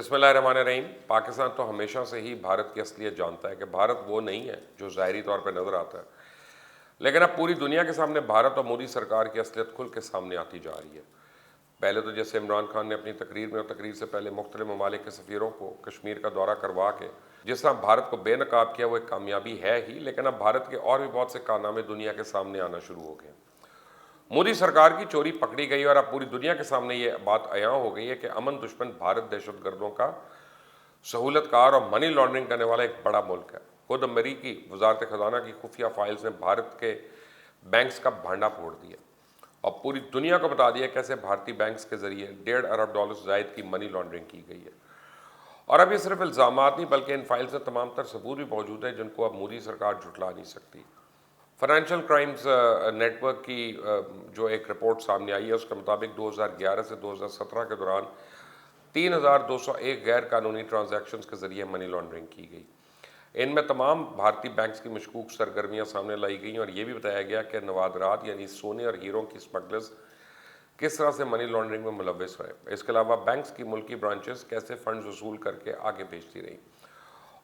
बिस्मिल्लाहिर्रहमानिर्रहीम। पाकिस्तान तो हमेशा से ही भारत की असलियत जानता है कि भारत वो नहीं है जो ज़ाहिरी तौर पर नज़र आता है, लेकिन अब पूरी दुनिया के सामने भारत और मोदी सरकार की असलियत खुल के सामने आती जा रही है। पहले तो जैसे इमरान खान ने अपनी तकरीर में और तकरीर से पहले मुख्तलिफ ममालिक के सफ़ीरों को कश्मीर का दौरा करवा के जिस तरह भारत को बेनकाब किया, वो एक कामयाबी है ही, लेकिन अब भारत के और भी बहुत से कारनामे दुनिया के सामने आना शुरू हो गए। मोदी सरकार की चोरी पकड़ी गई और अब पूरी दुनिया के सामने ये बात अयां हो गई है कि अमन दुश्मन भारत दहशतगर्दों का सहूलतकार और मनी लॉन्ड्रिंग करने वाला एक बड़ा मुल्क है। खुद अमरीकी वजारत खजाना की खुफिया फाइल्स ने भारत के बैंक्स का भांडा फोड़ दिया और पूरी दुनिया को बता दिया कैसे भारतीय बैंक्स के जरिए $1.5 अरब जायद की मनी लॉन्ड्रिंग की गई है। और अब ये सिर्फ इल्ज़ामात नहीं बल्कि इन फाइल्स में तमाम तर सबूत भी मौजूद है जिनको अब मोदी सरकार झुटला नहीं सकती। फाइनेंशियल क्राइम्स नेटवर्क की जो एक रिपोर्ट सामने आई है उसके मुताबिक 2011 से 2017 के दौरान 3,201 गैर कानूनी ट्रांजैक्शंस के जरिए मनी लॉन्ड्रिंग की गई। इनमें तमाम भारतीय बैंक्स की मशकूक सरगर्मियां सामने लाई गई और ये भी बताया गया कि नवादरात यानी सोने और हीरों की स्मगलर्स किस तरह से मनी लॉन्ड्रिंग में मुलव्वस रहे। इसके अलावा बैंक्स की मुल्की ब्रांचेस कैसे फंड्स वसूल करके आगे भेजती रही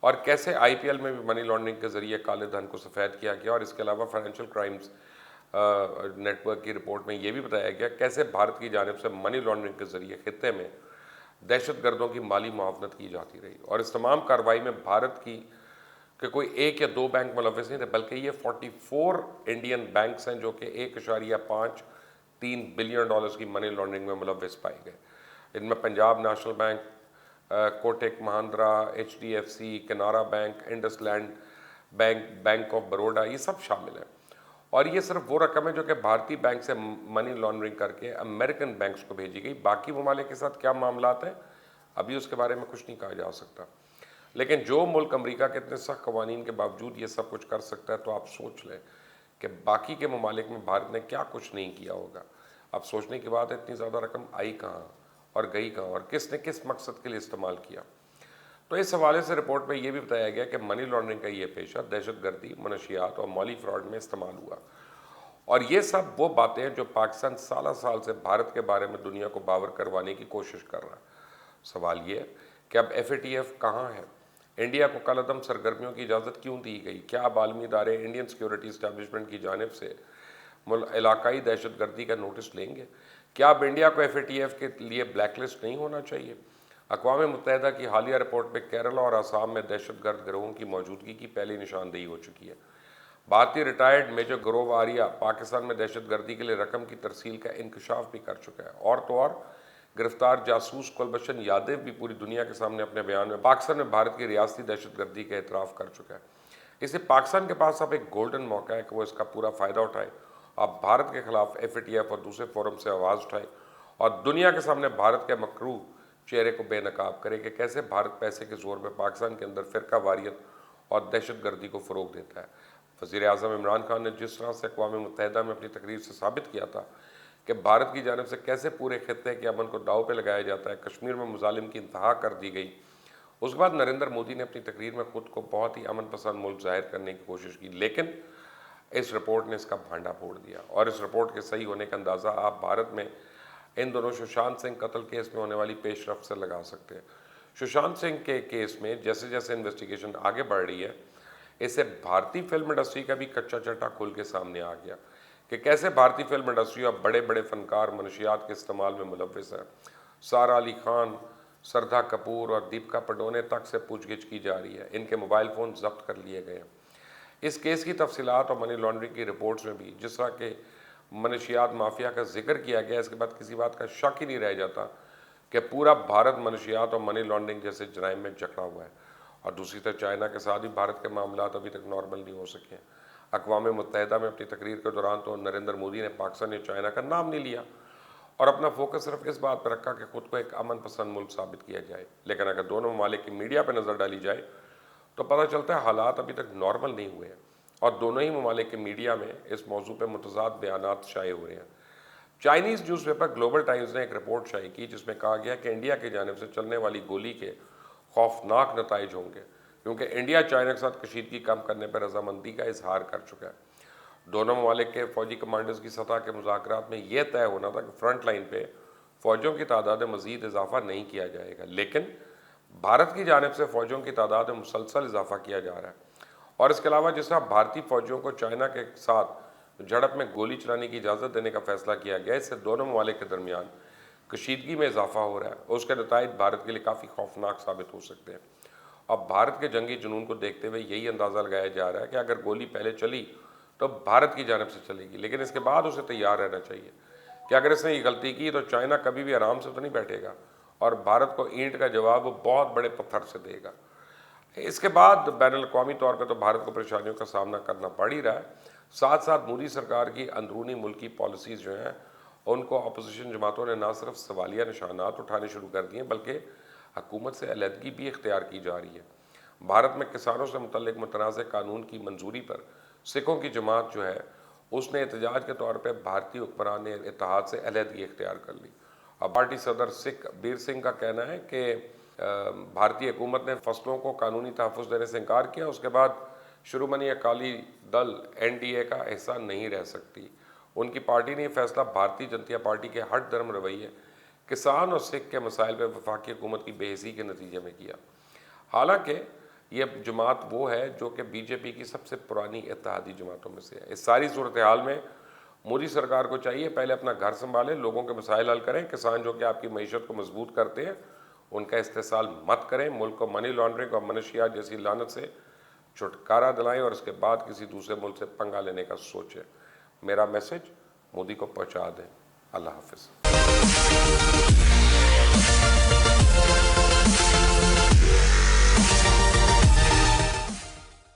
और कैसे आईपीएल में भी मनी लॉन्ड्रिंग के जरिए काले धन को सफ़ेद किया गया। और इसके अलावा फाइनेंशियल क्राइम्स नेटवर्क की रिपोर्ट में यह भी बताया गया कैसे भारत की जानिब से मनी लॉन्ड्रिंग के जरिए खित्ते में दहशतगर्दों की माली मुआवनत की जाती रही। और इस तमाम कार्रवाई में भारत की कि कोई एक या दो बैंक मुलव्वस नहीं थे, बल्कि ये 44 इंडियन बैंक्स हैं जो कि 1.53 बिलियन डॉलर्स की मनी लॉन्ड्रिंग में मुलव्वस पाए गए। इनमें Punjab national bank, Kotak Mahindra, HDFC, Canara bank, IndusInd bank, bank of Baroda, ये सब शामिल हैं। और ये सिर्फ वो रकम है जो कि भारतीय बैंक से मनी लॉन्ड्रिंग करके अमेरिकन बैंक्स को भेजी गई। बाकी ममालिक के साथ क्या मामलात हैं अभी उसके बारे में कुछ नहीं कहा जा सकता, लेकिन जो मुल्क अमेरिका के इतने सख्त कवानीन के बावजूद ये सब कुछ कर सकता है, तो आप सोच लें कि बाकी के ममालिक में भारत ने क्या कुछ नहीं किया होगा। अब सोचने की बात है इतनी ज़्यादा रकम आई कहाँ और गई कहाँ और किसने किस मकसद के लिए इस्तेमाल किया। तो इस हवाले से रिपोर्ट में यह भी बताया गया कि मनी लॉन्ड्रिंग का ये पेशा दहशतगर्दी, मनशियात और माली फ्रॉड में इस्तेमाल हुआ। और ये सब वो बातें हैं जो पाकिस्तान साल से भारत के बारे में दुनिया को बावर करवाने की कोशिश कर रहा है। सवाल ये है कि अब FATF कहाँ है, इंडिया को कलअदम सरगर्मियों की इजाज़त क्यों दी गई, क्या अब आलमी इदारे इंडियन सिक्योरिटी इस्टेब्लिशमेंट की जानिब से इलाकाई दहशतगर्दी का नोटिस लेंगे, क्या अब इंडिया को FATF के लिए ब्लैकलिस्ट नहीं होना चाहिए। अक़वाम मुत्तहिदा की हालिया रिपोर्ट में केरला और आसाम में दहशतगर्द गिरोहों की मौजूदगी की पहली निशानदेही हो चुकी है। भारतीय रिटायर्ड मेजर ग्रोव आर्या पाकिस्तान में दहशतगर्दी के लिए रकम की तरसील का इंकशाफ भी कर चुका है। और तो और गिरफ्तार जासूस कुलभूषण यादव भी पूरी दुनिया के सामने अपने बयान में पाकिस्तान में भारत की रियासती दहशतगर्दी का एतराफ़ कर चुका है। इसलिए पाकिस्तान के पास अब एक गोल्डन मौका है कि वो इसका पूरा फ़ायदा उठाए, अब भारत के खिलाफ FATF और दूसरे फोरम से आवाज़ उठाए और दुनिया के सामने भारत के मकरू चेहरे को बेनकाब करे कि कैसे भारत पैसे के जोर पर पाकिस्तान के अंदर फ़िरका वारियत और दहशतगर्दी को फ़रोग देता है। वज़ीर-ए-आज़म इमरान खान ने जिस तरह से अक़वाम मुत्तहिदा में अपनी तकरीर से साबित किया था कि भारत की जानिब से कैसे पूरे खित्ते के अमन को दाव पे लगाया जाता है, कश्मीर में मुजालिम की इंतहा कर दी गई, उसके बाद नरेंद्र मोदी ने अपनी तकरीर में खुद को बहुत ही अमन पसंद मुल्क जाहिर करने की कोशिश की, लेकिन इस रिपोर्ट ने इसका भांडा फोड़ दिया। और इस रिपोर्ट के सही होने का अंदाज़ा आप भारत में इन दोनों सुशांत सिंह कत्ल केस में होने वाली पेशरफ्त से लगा सकते हैं। सुशांत सिंह के केस में जैसे जैसे इन्वेस्टिगेशन आगे बढ़ रही है, इससे भारतीय फिल्म इंडस्ट्री का भी कच्चा चट्टा खुल के सामने आ गया कि कैसे भारतीय फिल्म इंडस्ट्री और बड़े बड़े फनकार मनशियात के इस्तेमाल में मुलव्वस है। सारा अली खान, श्रद्धा कपूर और दीपिका पादुकोण तक से पूछगिछ की जा रही है, इनके मोबाइल फ़ोन जब्त कर लिए गए हैं। इस केस की तफसीलात और मनी लॉन्ड्रिंग की रिपोर्ट्स में भी जिस तरह के मनशियात माफिया का जिक्र किया गया, इसके बाद किसी बात का शक ही नहीं रह जाता कि पूरा भारत मनशियात और मनी लॉन्ड्रिंग जैसे जराइम में जकड़ा हुआ है। और दूसरी तरफ चाइना के साथ भी भारत के मामलात अभी तक नॉर्मल नहीं हो सके। अक़वाम मुत्तहिदा में अपनी तकरीर के दौरान तो नरेंद्र मोदी ने पाकिस्तान या चाइना का नाम नहीं लिया और अपना फोकस सिर्फ इस बात पर रखा कि खुद को एक अमन पसंद मुल्क साबित किया जाए। लेकिन अगर दोनों ममालिक की मीडिया पर नज़र डाली जाए तो पता चलता है हालात अभी तक नॉर्मल नहीं हुए हैं और दोनों ही ममालिक के मीडिया में इस मौजू पर मुतज़ाद बयानात शाये हो रहे हैं। चाइनीज़ न्यूज़पेपर ग्लोबल टाइम्स ने एक रिपोर्ट शाये की जिसमें कहा गया कि इंडिया की जानिब से चलने वाली गोली के खौफनाक नताइज होंगे, क्योंकि इंडिया चाइना के साथ कशीदगी कम करने पर रजामंदी का इजहार कर चुका है। दोनों ममालिक के फौजी कमांडर्स की सतह के मुज़ाकरात में यह तय होना था कि फ्रंट लाइन पे फ़ौजियों की तादाद में मज़ीद इजाफा नहीं किया जाएगा, लेकिन भारत की जानिब से फौजियों की तादाद में मुसलसल इजाफा किया जा रहा है। और इसके अलावा जिस तरह भारतीय फौजियों को चाइना के साथ झड़प में गोली चलाने की इजाज़त देने का फैसला किया गया, इससे दोनों ममालिक के दरमियान कशीदगी में इजाफा हो रहा है और उसके नताइज भारत के लिए काफ़ी खौफनाक साबित हो सकते हैं। अब भारत के जंगी जुनून को देखते हुए यही अंदाज़ा लगाया जा रहा है कि अगर गोली पहले चली तो भारत की जानिब से चलेगी, लेकिन इसके बाद उसे तैयार रहना चाहिए कि अगर इसने ये गलती की तो चाइना कभी भी आराम से तो नहीं बैठेगा और भारत को ईंट का जवाब वो बहुत बड़े पत्थर से देगा। इसके बाद बैनुल-अक़वामी तौर पर तो भारत को परेशानियों का सामना करना पड़ ही रहा है। साथ साथ मोदी सरकार की अंदरूनी मुल्की पॉलिसीज़ जो हैं उनको अपोजिशन जमातों ने ना सिर्फ सवालिया निशानात उठाने शुरू कर दिए बल्कि हुकूमत से अलहदगी भी इख्तियार की जा रही है। भारत में किसानों से मुतल्लिक मुतनाज़ कानून की मंजूरी पर सिखों की जमात जो है उसने एहतजाज के तौर पर भारतीय हुक्मरान इत्तेहाद से अलहदगी इख्तियार कर ली। अब पार्टी सदर सिख बीर सिंह का कहना है कि भारतीय हुकूमत ने फसलों को कानूनी तहफ़्फ़ुज़ देने से इनकार किया, उसके बाद शिरोमणि अकाली दल NDA का हिस्सा नहीं रह सकती। उनकी पार्टी ने यह फैसला भारतीय जनता पार्टी के हट धर्म रवैये, किसान और सिख के मसाइल पर वफाकी हुकूमत की बेहिसी के नतीजे में किया। हालांकि ये जमात वो है जो कि BJP की सबसे पुरानी इत्तेहादी जमातों में से है। इस सारी सूरत हाल में मोदी सरकार को चाहिए पहले अपना घर संभालें, लोगों के मसाइल हल करें, किसान जो कि आपकी मईशत को मजबूत करते हैं उनका इस्तेसाल मत करें, मुल्क को मनी लॉन्ड्रिंग और मनशियात जैसी लानत से छुटकारा दिलाएं और इसके बाद किसी दूसरे मुल्क से पंगा लेने का सोचें। मेरा मैसेज मोदी को पहुंचा दें। अल्लाह हाफिज़।